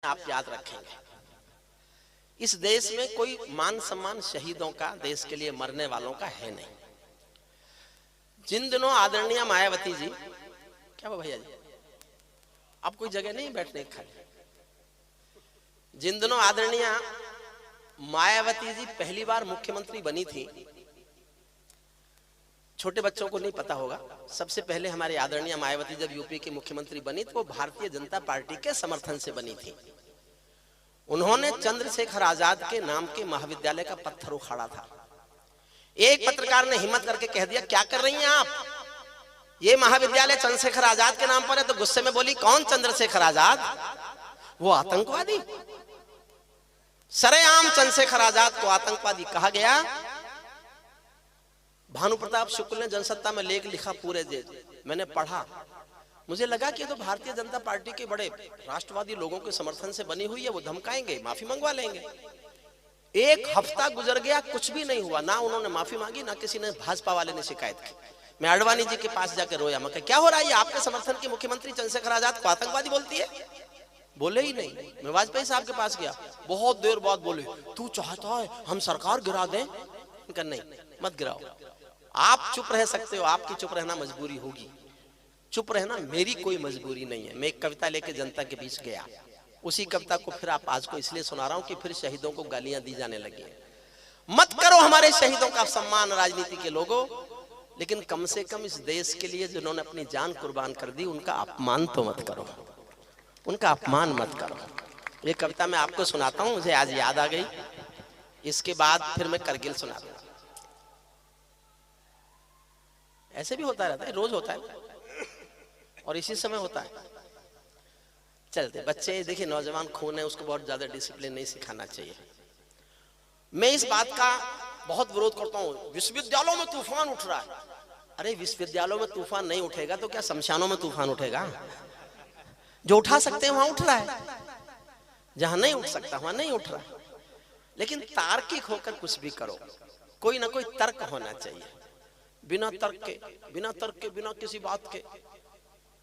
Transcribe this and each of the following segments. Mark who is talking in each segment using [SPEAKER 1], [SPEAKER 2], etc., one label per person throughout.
[SPEAKER 1] आप याद रखेंगे, इस देश में कोई मान सम्मान शहीदों का, देश के लिए मरने वालों का है नहीं। जिन दिनों आदरणीय मायावती जी, क्या भैया जी, अब कोई जगह नहीं बैठने की खाली। जिन दिनों आदरणीय मायावती जी पहली बार मुख्यमंत्री बनी थी, छोटे बच्चों को नहीं पता होगा, सबसे पहले हमारे आदरणीय मायावती जब यूपी की मुख्यमंत्री बनी तो वो भारतीय जनता पार्टी के समर्थन से बनी थी। उन्होंने चंद्रशेखर आजाद के नाम के महाविद्यालय का पत्थर उखाड़ा था। एक पत्रकार ने हिम्मत करके कह दिया, क्या कर रही हैं आप, ये महाविद्यालय चंद्रशेखर आजाद के नाम पर है। तो गुस्से में बोली, कौन चंद्रशेखर आजाद? वो आतंकवादी। सरेआम चंद्रशेखर आजाद को आतंकवादी कहा गया। भानु प्रताप शुक्ल ने जनसत्ता में लेख लिखा पूरे देश, मैंने पढ़ा, मुझे लगा कि ये तो भारतीय जनता पार्टी के बड़े राष्ट्रवादी लोगों के समर्थन से बनी हुई है, वो धमकाएंगे, माफी मंगवा लेंगे। एक हफ्ता गुजर गया, कुछ भी नहीं हुआ, ना उन्होंने माफी मांगी, ना किसी ने, भाजपा वाले ने शिकायत की। मैं आडवाणी जी के पास जाकर रोया, मैं क्या हो रहा है, आपके समर्थन की मुख्यमंत्री चंद्रशेखर आजाद को आतंकवादी बोलती है? बोले ही नहीं। मैं वाजपेयी साहब के पास गया, बहुत देर बाद बोले, तू चाहता है हम सरकार गिरा दें? नहीं, मत गिराओ, आप चुप रह सकते हो, आपकी चुप रहना मजबूरी होगी, चुप रहना मेरी कोई मजबूरी नहीं है। मैं एक कविता लेके जनता के बीच गया, उसी कविता को फिर आप आज को इसलिए सुना रहा हूं कि फिर शहीदों को गालियां दी जाने लगी। मत करो हमारे शहीदों का सम्मान राजनीति के लोगों, लेकिन कम से कम इस देश के लिए जिन्होंने अपनी जान कुर्बान कर दी, उनका अपमान तो मत करो, उनका अपमान मत करो। ये कविता मैं आपको सुनाता हूं, मुझे आज याद आ गई, इसके बाद फिर मैं करगिल सुना दूंगा। ऐसे भी होता रहता है, रोज होता है और इसी समय होता है। चलते बच्चे, देखिए नौजवान खून है, उसको बहुत ज्यादा डिसिप्लिन नहीं सिखाना चाहिए। मैं इस बात का बहुत विरोध करता हूँ, विश्वविद्यालयों में तूफान उठ रहा है। अरे विश्वविद्यालयों में तूफान नहीं उठेगा तो क्या शमशानों में तूफान उठेगा? जो उठा सकते हैं वहां उठ रहा है, जहां नहीं उठ सकता वहां नहीं उठ रहा। लेकिन तार्किक होकर कुछ भी करो, कोई ना कोई तर्क होना चाहिए। बिना तर्क के, बिना किसी बात के,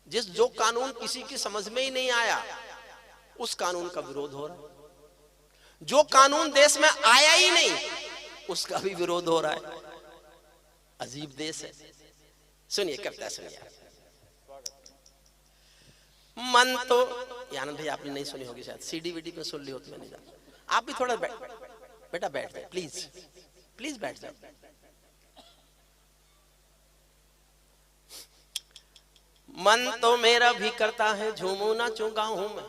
[SPEAKER 1] जो कानून किसी की समझ में ही नहीं आया, उस कानून का विरोध हो रहा है। जो कानून देश में आया ही नहीं, उसका भी विरोध हो रहा है। अजीब देश है। सुनिए कविता, सुनिए। मन तो, आनंद भाई आपने नहीं सुनी होगी शायद, सीडी वीडी में सुन ली हो तो मैं नहीं जानता। आप भी थोड़ा बेटा बैठ जाए प्लीज, प्लीज बैठ जाए। मन तो मेरा भी करता है झूमू नाचूं गाऊं मैं,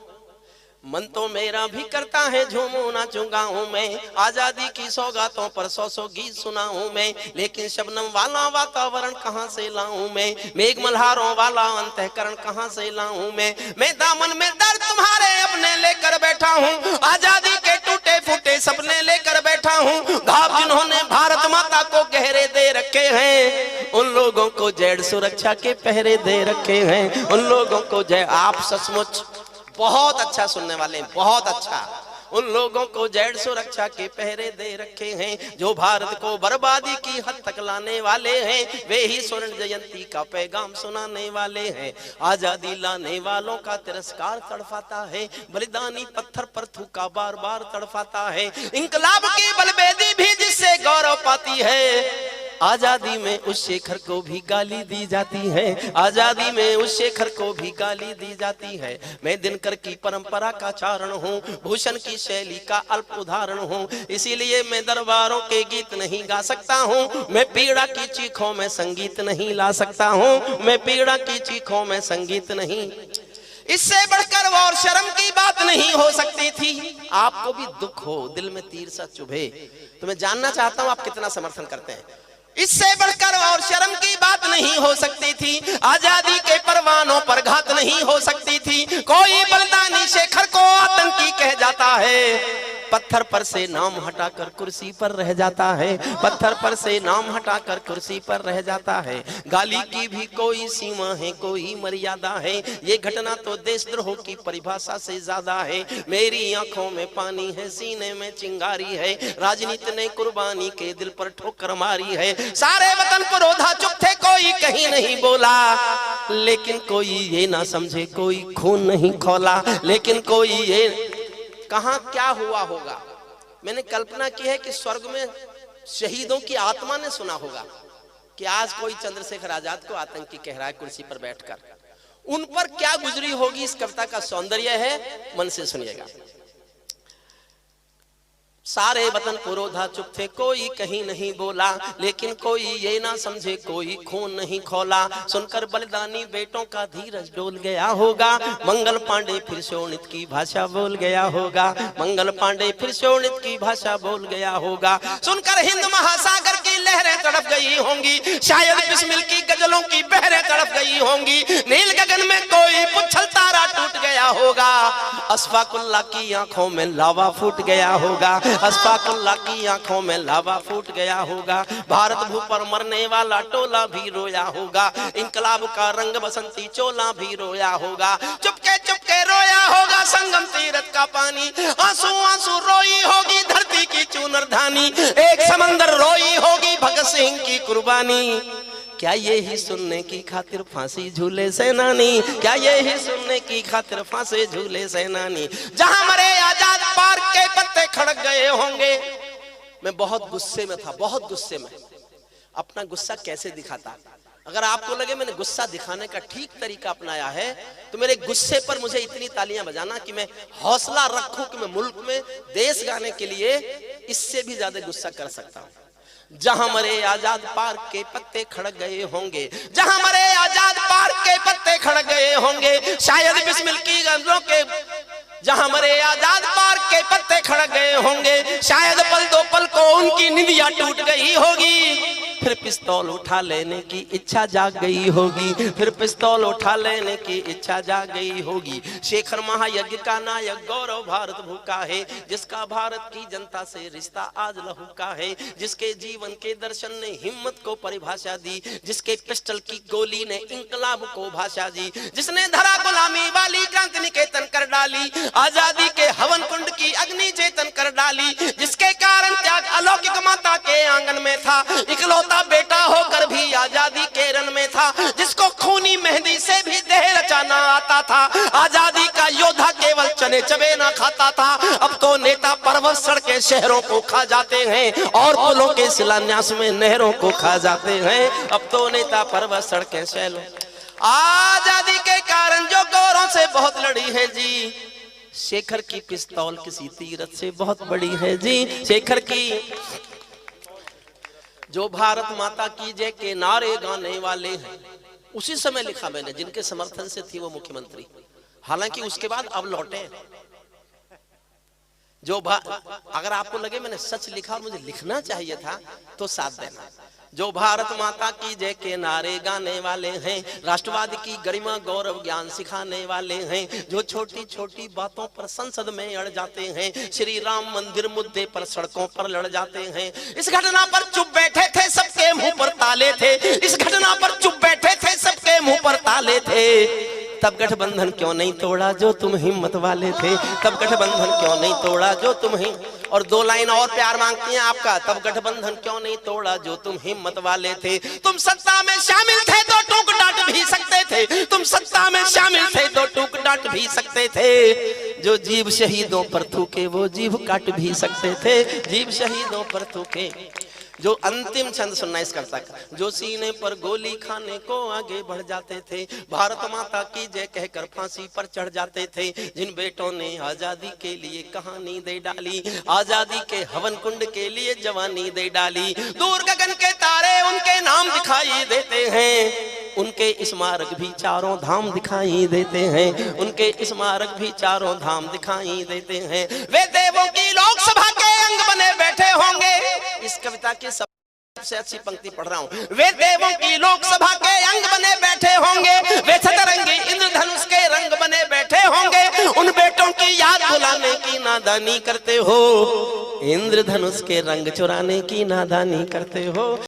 [SPEAKER 1] मन तो मेरा भी करता है झूमू नाचूं गाऊं मैं, आजादी की सौगातों पर सौ सौ गीत सुनाऊं मैं, लेकिन शबनम वाला वातावरण कहां से लाऊं मैं, मेघ मल्हारों वाला अंतःकरण कहां से लाऊं मैं दामन में दर्द तुम्हारे अपने लेकर बैठा हूं, आजादी के टूटे फूटे सपने लेकर बैठा हूं, घाव जिन्होंने भारत माता को गहरे दे रखे हैं, उन लोगों को जेड सुरक्षा के पहरे दे रखे हैं, उन लोगों को जय। आप सचमुच बहुत अच्छा सुनने वाले हैं, बहुत अच्छा। उन लोगों को जेड सुरक्षा के पहरे दे रखे हैं, जो भारत को बर्बादी की हद तक लाने वाले हैं, वे ही स्वर्ण जयंती का पैगाम सुनाने वाले हैं। आजादी लाने वालों का तिरस्कार तड़फाता है, बलिदानी पत्थर पर थूका बार बार तड़फाता है, इंकलाब की बलबेदी भी जिससे गौरव पाती है, आजादी में उस शेखर को भी गाली दी जाती है, आजादी में उस शेखर को भी गाली दी जाती है। मैं दिनकर की परंपरा का चारण हूँ, भूषण की शैली का अल्प उदाहरण हूँ, इसीलिए मैं दरबारों के गीत नहीं गा सकता हूँ, मैं पीड़ा की चीखों में संगीत नहीं ला सकता हूँ, मैं पीड़ा की चीखों में संगीत नहीं। इससे बढ़कर और शर्म की बात नहीं हो सकती थी। आपको भी दुख हो, दिल में तीर सा चुभे, तो मैं जानना चाहता हूँ आप कितना समर्थन करते हैं। इससे बढ़कर और शर्म की बात नहीं हो सकती थी, आजादी के परवानों पर घात नहीं हो सकती थी, कोई बलिदानी शेखर को आतंकी कह जाता है, पत्थर पर से नाम हटाकर कुर्सी पर रह जाता है, पत्थर पर से नाम हटाकर कुर्सी पर रह जाता है, गाली की भी कोई सीमा है, कोई मर्यादा है, ये घटना तो देशद्रोह की परिभाषा से ज्यादा है, मेरी आंखों में पानी है, सीने में चिंगारी है, राजनीति ने कुर्बानी के दिल पर ठोकर मारी है, सारे वतन पर रोधा चुप थे, कोई कहीं नहीं बोला, लेकिन कोई ये ना समझे कोई खून नहीं खौला, लेकिन कोई ये कहां क्या हुआ होगा। मैंने कल्पना की है कि स्वर्ग में शहीदों की आत्मा ने सुना होगा कि आज कोई चंद्रशेखर आजाद को आतंकी कह रहा है कुर्सी पर बैठकर, उन पर क्या गुजरी होगी। इस कविता का सौंदर्य है, मन से सुनिएगा। सारे वतन पुरोधा चुप थे, कोई कहीं नहीं बोला, लेकिन कोई ये ना समझे कोई खून नहीं खोला। सुनकर बलिदानी बेटों का धीरज डोल गया होगा, मंगल पांडे फिर शोणित की भाषा बोल गया होगा। मंगल पांडे फिर शोणित की भाषा बोल गया होगा। सुनकर हिंद महासागर की लहरें तड़प गई होंगी, शायद बिस्मिल की गजलों की बहरें तड़प गई होंगी। नील गगन में कोई पुच्छल तारा टूट गया होगा, अशफाकुल्लाह की आंखों में लावा फूट गया होगा। अशफाकुल्लाह की आंखों में लावा फूट गया होगा। भारत भू पर मरने वाला टोला भी रोया होगा, इंकलाब का रंग बसंती चोला भी रोया होगा। चुपके रोया होगा संगम तीरथ का पानी, आंसू आंसू रोई होगी धरती की चूनरधानी। एक समंदर रोई होगी भगत सिंह की कुर्बानी। क्या यही सुनने की खातिर फांसी झूले सेनानी, क्या यही सुनने की खातिर फांसी झूले सेनानी। जहां मरे आजाद पार्क के पत्ते खड़क गए होंगे। मैं बहुत गुस्से में था, बहुत गुस्से में। अपना गुस्सा कैसे दिखाता, अगर आपको लगे मैंने गुस्सा दिखाने का ठीक तरीका अपनाया है तो मेरे गुस्से पर मुझे इतनी तालियां बजाना कि मैं हौसला रखूं कि मैं मुल्क में देश गाने के लिए इससे भी ज्यादा गुस्सा कर सकता हूं। जहां मरे आजाद पार्क के पत्ते खड़क गए होंगे, जहां मरे आजाद पार्क के पत्ते खड़क गए होंगे, शायद बिस्मिल की गजलों के। जहां मरे आजाद पार्क के पत्ते खड़क गए होंगे, शायद पल दो पल को उनकी निंदिया टूट गई होगी। फिर पिस्तौल उठा लेने की इच्छा जाग गई होगी, फिर पिस्तौल उठा लेने की इच्छा जाग गई होगी। शेखर महायज्ञ का नायक गौरव भारत भूखा है, जिसका भारत की जनता से रिश्ता आज लहू का है। जिसके जीवन के दर्शन ने हिम्मत को परिभाषा दी, जिसके पिस्टल की गोली ने इंकलाब को भाषा दी। जिसने धरा गुलामी वाली क्रांति निकेतन कर डाली, आजादी के हवन कुंड की अग्नि चेतन कर डाली। जिसके कारण त्याग अलौकिक माता के आंगन में था, इकलौता बेटा होकर भी आजादी के रण में था। जिसको खूनी मेहंदी से भी देह रचाना आता था, आजादी का योद्धा केवल चने चबे ना खाता था। अब तो नेता पर्वत सड़के शहरों को खा जाते हैं और पुलों के शिलान्यास में नहरों को खा जाते हैं। अब तो नेता पर्वत सड़के शहरों। आजादी के कारण जो गौरों से बहुत लड़ी है जी, शेखर की पिस्तौल किसी तीरथ से बहुत बड़ी है जी। शेखर की जो भारत माता की जय के नारे गाने वाले हैं, उसी समय लिखा मैंने जिनके समर्थन से थी वो मुख्यमंत्री, हालांकि उसके बाद अब लौटे। जो अगर आपको लगे मैंने सच लिखा और मुझे लिखना चाहिए था तो साथ देना। जो भारत माता की जय के नारे गाने वाले हैं, राष्ट्रवाद की गरिमा गौरव ज्ञान सिखाने वाले हैं। जो छोटी छोटी बातों पर संसद में अड़ जाते हैं, श्री राम मंदिर मुद्दे पर सड़कों पर लड़ जाते हैं। इस घटना पर चुप बैठे थे, सबके मुंह पर ताले थे। इस घटना पर चुप बैठे थे, सबके मुंह पर ताले थे। तब गठबंधन क्यों नहीं तोड़ा जो तुम हिम्मत वाले थे, तब गठबंधन क्यों नहीं तोड़ा जो तुम ही। और दो लाइन और प्यार मांगती हैं आपका, तब गठबंधन क्यों नहीं तोड़ा जो तुम हिम्मत वाले थे। तुम सत्ता में शामिल थे तो टूक डांट भी सकते थे, तुम सत्ता में शामिल थे तो टूक डांट भी सकते थे। जो जीव शहीदों पर थूके वो जीव काट भी सकते थे, जीव शहीदों पर थूके। जो अंतिम छंद सुनना इस कविता का, जो सीने पर गोली खाने को आगे बढ़ जाते थे, भारत माता की जय कहकर फांसी पर चढ़ जाते थे। जिन बेटों ने आजादी के लिए कहानी दे डाली, आजादी के हवन कुंड के लिए जवानी दे डाली। दूर गगन के तारे उनके नाम दिखाई देते हैं, उनके स्मारक भी चारों धाम दिखाई देते हैं, उनके स्मारक भी चारों धाम दिखाई देते हैं। वे देवों की लोकसभा के अंग बने बैठे होंगे। इस कविता की सबसे अच्छी पंक्ति पढ़ रहा हूँ। वे देवों की लोकसभा के अंग बने बैठे होंगे, वे सतरंगी इंद्रधनुष के रंग बने बैठे होंगे। उन बेटों की याद भुलाने की नादानी करते हो, इंद्रधनुष के रंग चुराने की नादानी करते हो।